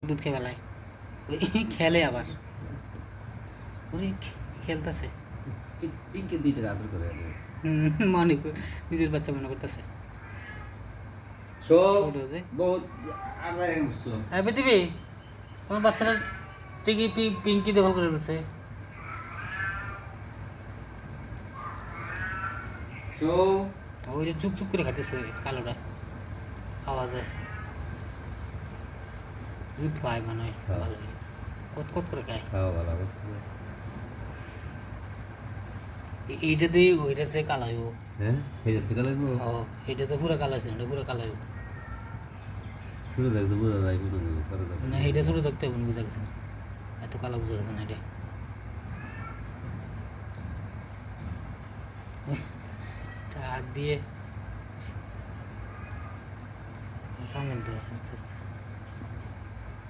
দুধ খেয়ে বেলায় ওই খেলে আবার ওরে খেলতেছে পিঙ্কি দুইটা আদর করে মনে নিজের বাচ্চা মনে করতেছে সব ছোট যে বহুত আদায় করছো হ্যাঁ পৃথিবী তোমার বাচ্চাটা ঠিকই পিঙ্কি দখল করে ফেলছে ওই যে চুপ চুপ করে খাইতেছে কালোটা আওয়াজ হয় দুধ খায় মনে হয় ভালোই কত কত করে খায় ভালো করছো এইটা দিয়ে ওইটা সে কালো হইব হ্যাঁ এই যাচ্ছে কালে এটা তো পুরো কালো আছে এটা পুরো কালো হইব শুরু থাকতে বোঝা যায় পুরো না এটা ছোটো থাকতে হবে বোঝা গেছে না এত কালো বোঝা গেছে না এটা হাত দিয়ে কামড় দেয় আস্তে আস্তে